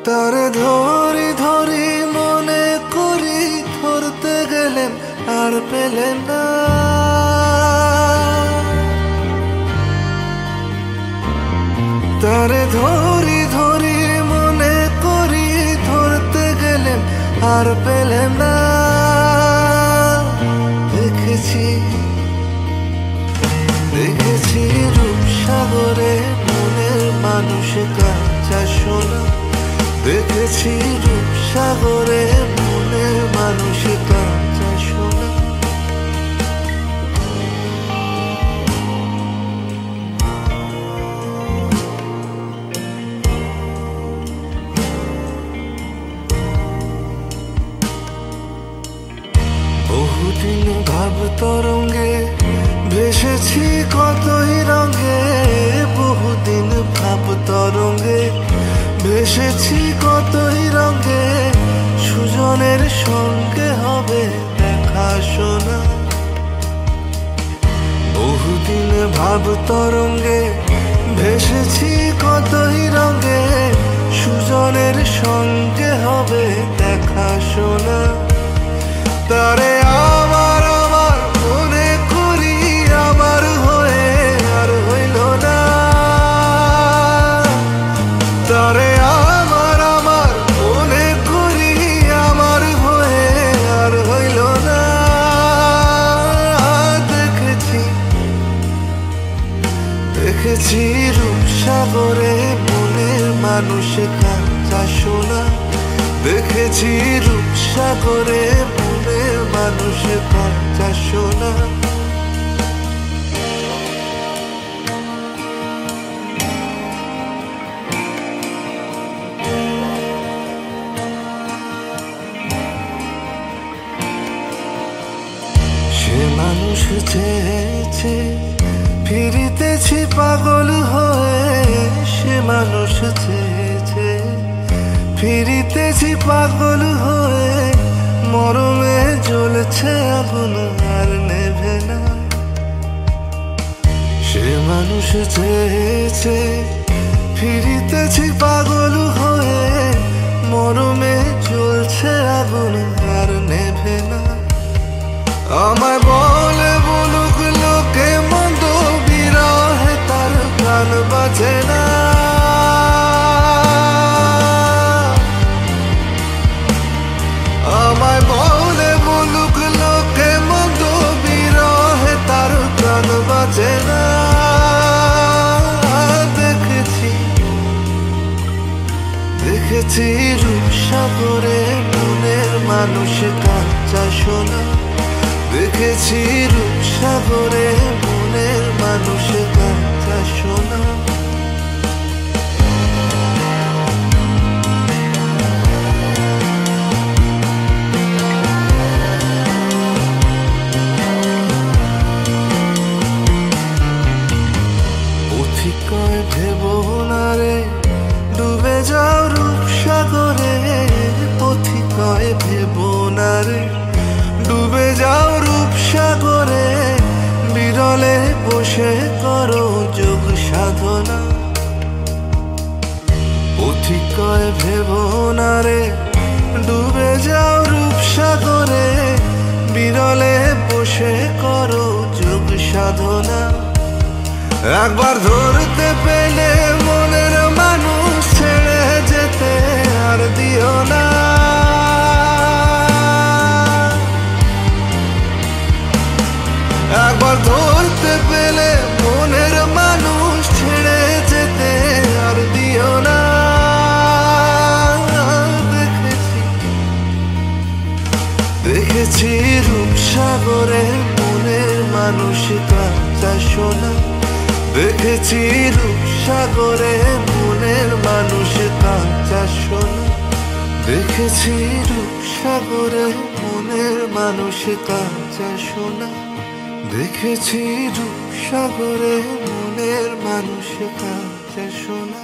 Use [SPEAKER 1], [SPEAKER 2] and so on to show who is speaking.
[SPEAKER 1] তারে ধরি ধরি মনে করি, ধরতে গেলেন আর পেলেন না। তারে ধরি ধরি মনে করি, ধরতে গেলেন আর পেলেন না। দেখেছি দেখেছি রূপসাগরে মনের মানুষ কাঁচা সোনা। দেখেছি রূপসাগরে মনের মানুষ কাঁচা সোনা। বহুদিন ভাব তরঙ্গে ভেসেছি কতই রঙে। বহুদিন ভাব তরঙ্গে ভেসেছি কতই রঙে। সুজনের সঙ্গে হবে দেখা শোনা। বহুদিন ভাব তরঙ্গে ভেসেছি কতই রঙে। সুজনের সঙ্গে হবে দেখা শোনা। তারে আমার আমার মনে করি, আমার হয়ে আর হইল না। তারে আমার আমার মনে করি, আমার হয়ে আর হইল না। দেখেছি দেখেছি রূপসাগরে মনের মানুষ কাঁচা সোনা। দেখেছি রূপসাগরে মনের মানুষ কাঁচা সোনা। সে মানুষ চেয়েছে ফিরিতেছি পাগল হয়ে। সে মানুষ চেয়েছে ফিরিতেছি পাগল হয়ে। মরমে জ্বলছে আগুন আর নেভে না। সে মানুষ চেয়েছে ফিরিতেছি পাগল হয়ে। মরমে জ্বলছে আগুন আর নেভে না। আমায় বলে বলুক লোকে মন্দ, বিরহে তার গান বাজে না। আমায় বলে বলুক লোকে মন্দ, বিরহে তার গান বাজে না। দেখেছি দেখেছি রূপসাগরে মনের মানুষ কাঁচা সোনা। দেখেছি রূপসাগরে মনের মানুষ কাঁচা সোনা। পথিকয় ভেব না রে ডুবে যাও রূপসাগরে। পথিকয় ভেব না রে ডুবে যাও রূপসাগরে। বিরলে বসে করো যোগ সাধনা। পথিকয় ভেব না রে ডুবে যাও রূপসাগরে। বিরলে বসে করো যোগ সাধনা। একবার ধরতে পেলে মনের মানুষ ছেড়ে যেতে আর দিও না। একবার ধরতে পেলে মনের মানুষ ছেড়ে যেতে আর দিও না। দেখেছি দেখেছি রূপসাগরে মনের মানুষ কাঁচা সোনা। দেখেছি রূপসাগরে মনের মানুষ কাঁচা সোনা। দেখেছি রূপসাগরে মনের মানুষ কাঁচা সোনা। দেখেছি রূপসাগরে মনের মানুষ কাঁচা সোনা।